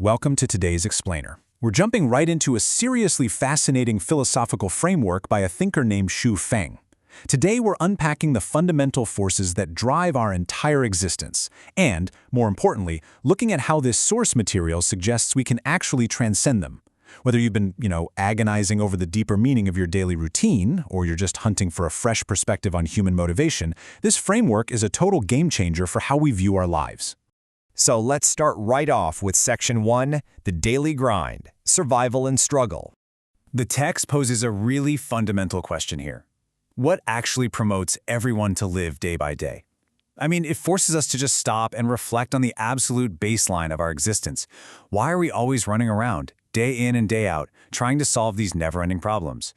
Welcome to today's Explainer. We're jumping right into a seriously fascinating philosophical framework by a thinker named Xu Feng. Today we're unpacking the fundamental forces that drive our entire existence, and, more importantly, looking at how this source material suggests we can actually transcend them. Whether you've been, agonizing over the deeper meaning of your daily routine, or you're just hunting for a fresh perspective on human motivation, this framework is a total game changer for how we view our lives. So let's start right off with Section 1, the daily grind, survival and struggle. The text poses a really fundamental question here. What actually promotes everyone to live day by day? I mean, it forces us to just stop and reflect on the absolute baseline of our existence. Why are we always running around, day in and day out, trying to solve these never-ending problems?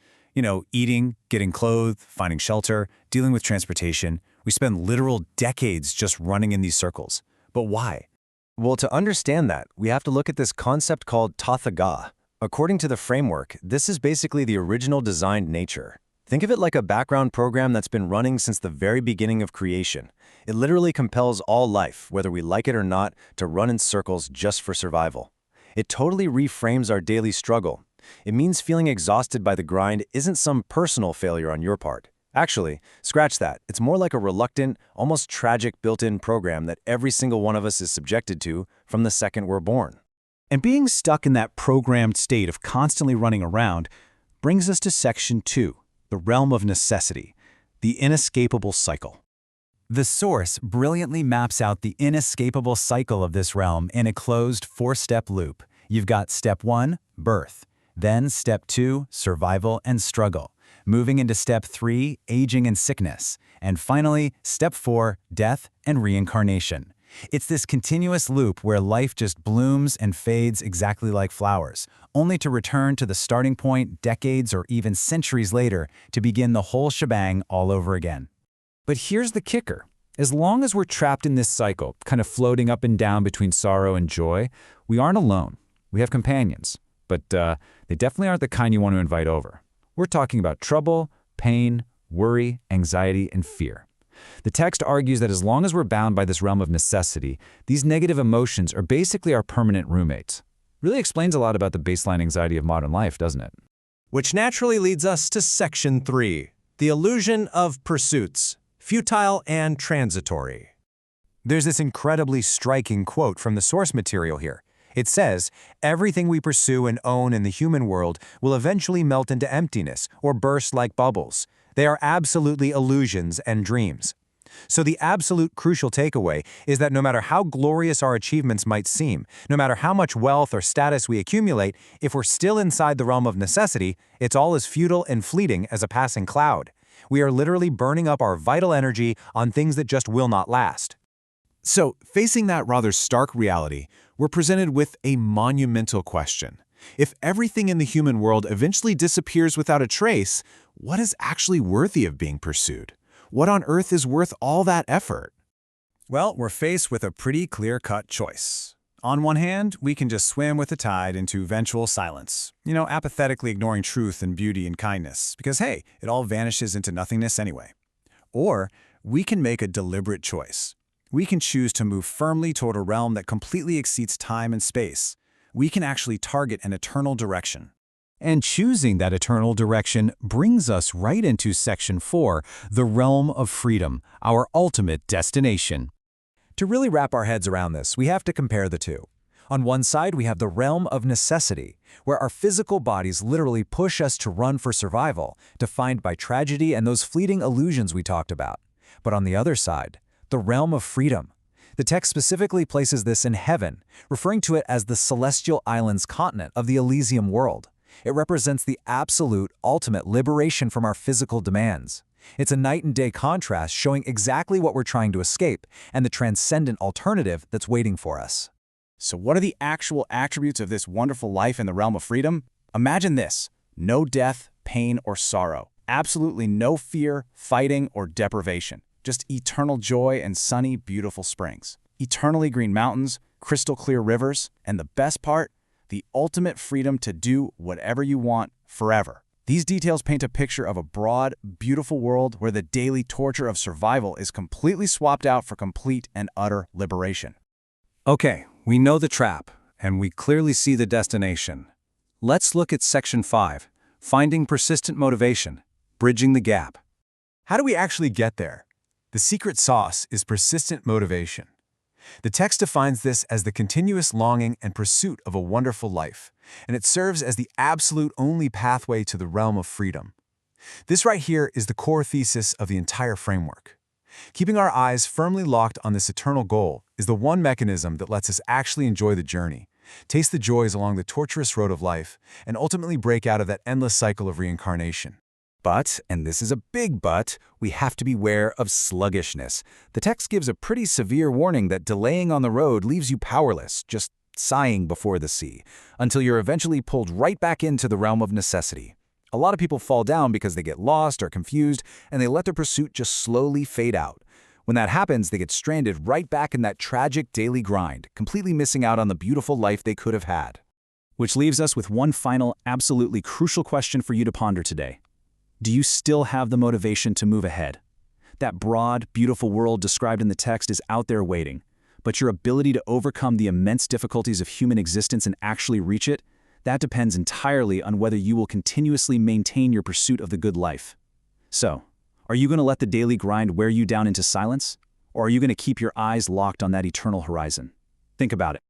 Eating, getting clothed, finding shelter, dealing with transportation. We spend literal decades just running in these circles. But why? Well, to understand that, we have to look at this concept called tathaga. According to the framework, this is basically the original designed nature. Think of it like a background program that's been running since the very beginning of creation. It literally compels all life, whether we like it or not, to run in circles just for survival. It totally reframes our daily struggle. It means feeling exhausted by the grind isn't some personal failure on your part. Actually, scratch that. It's more like a reluctant, almost tragic built-in program that every single one of us is subjected to from the second we're born. And being stuck in that programmed state of constantly running around brings us to Section 2, the realm of necessity, the inescapable cycle. The source brilliantly maps out the inescapable cycle of this realm in a closed four-step loop. You've got Step 1, birth, then Step 2, survival and struggle, moving into Step 3, aging and sickness, and finally, Step 4, death and reincarnation. It's this continuous loop where life just blooms and fades exactly like flowers, only to return to the starting point decades or even centuries later to begin the whole shebang all over again. But here's the kicker. As long as we're trapped in this cycle, kind of floating up and down between sorrow and joy, we aren't alone. We have companions, but they definitely aren't the kind you want to invite over. We're talking about trouble, pain, worry, anxiety, and fear. The text argues that as long as we're bound by this realm of necessity, these negative emotions are basically our permanent roommates. Really explains a lot about the baseline anxiety of modern life, doesn't it? Which naturally leads us to Section 3, the illusion of pursuits, futile and transitory. There's this incredibly striking quote from the source material here. It says, everything we pursue and own in the human world will eventually melt into emptiness or burst like bubbles. They are absolutely illusions and dreams. So the absolute crucial takeaway is that no matter how glorious our achievements might seem, no matter how much wealth or status we accumulate, if we're still inside the realm of necessity, it's all as futile and fleeting as a passing cloud. We are literally burning up our vital energy on things that just will not last. So, facing that rather stark reality, we're presented with a monumental question. If everything in the human world eventually disappears without a trace, what is actually worthy of being pursued? What on earth is worth all that effort? Well, we're faced with a pretty clear-cut choice. On one hand, we can just swim with the tide into eventual silence, apathetically ignoring truth and beauty and kindness, because hey, it all vanishes into nothingness anyway. Or we can make a deliberate choice. We can choose to move firmly toward a realm that completely exceeds time and space. We can actually target an eternal direction. And choosing that eternal direction brings us right into Section 4, the realm of freedom, our ultimate destination. To really wrap our heads around this, we have to compare the two. On one side, we have the realm of necessity, where our physical bodies literally push us to run for survival, defined by tragedy and those fleeting illusions we talked about. But on the other side, the realm of freedom. The text specifically places this in heaven, referring to it as the celestial islands continent of the Elysium world. It represents the absolute, ultimate liberation from our physical demands. It's a night and day contrast showing exactly what we're trying to escape and the transcendent alternative that's waiting for us. So what are the actual attributes of this wonderful life in the realm of freedom? Imagine this: no death, pain, or sorrow. Absolutely no fear, fighting, or deprivation. Just eternal joy and sunny, beautiful springs. Eternally green mountains, crystal clear rivers, and the best part, the ultimate freedom to do whatever you want forever. These details paint a picture of a broad, beautiful world where the daily torture of survival is completely swapped out for complete and utter liberation. Okay, we know the trap. and we clearly see the destination. Let's look at Section 5, Finding Persistent Motivation, Bridging the Gap. How do we actually get there? The secret sauce is persistent motivation. The text defines this as the continuous longing and pursuit of a wonderful life, and it serves as the absolute only pathway to the realm of freedom. This right here is the core thesis of the entire framework. Keeping our eyes firmly locked on this eternal goal is the one mechanism that lets us actually enjoy the journey, taste the joys along the tortuous road of life, and ultimately break out of that endless cycle of reincarnation. But, and this is a big but, we have to beware of sluggishness. The text gives a pretty severe warning that delaying on the road leaves you powerless, just sighing before the sea, until you're eventually pulled right back into the realm of necessity. A lot of people fall down because they get lost or confused, and they let their pursuit just slowly fade out. When that happens, they get stranded right back in that tragic daily grind, completely missing out on the beautiful life they could have had. Which leaves us with one final, absolutely crucial question for you to ponder today. Do you still have the motivation to move ahead? That broad, beautiful world described in the text is out there waiting, but your ability to overcome the immense difficulties of human existence and actually reach it, that depends entirely on whether you will continuously maintain your pursuit of the good life. So, are you going to let the daily grind wear you down into silence? Or are you going to keep your eyes locked on that eternal horizon? Think about it.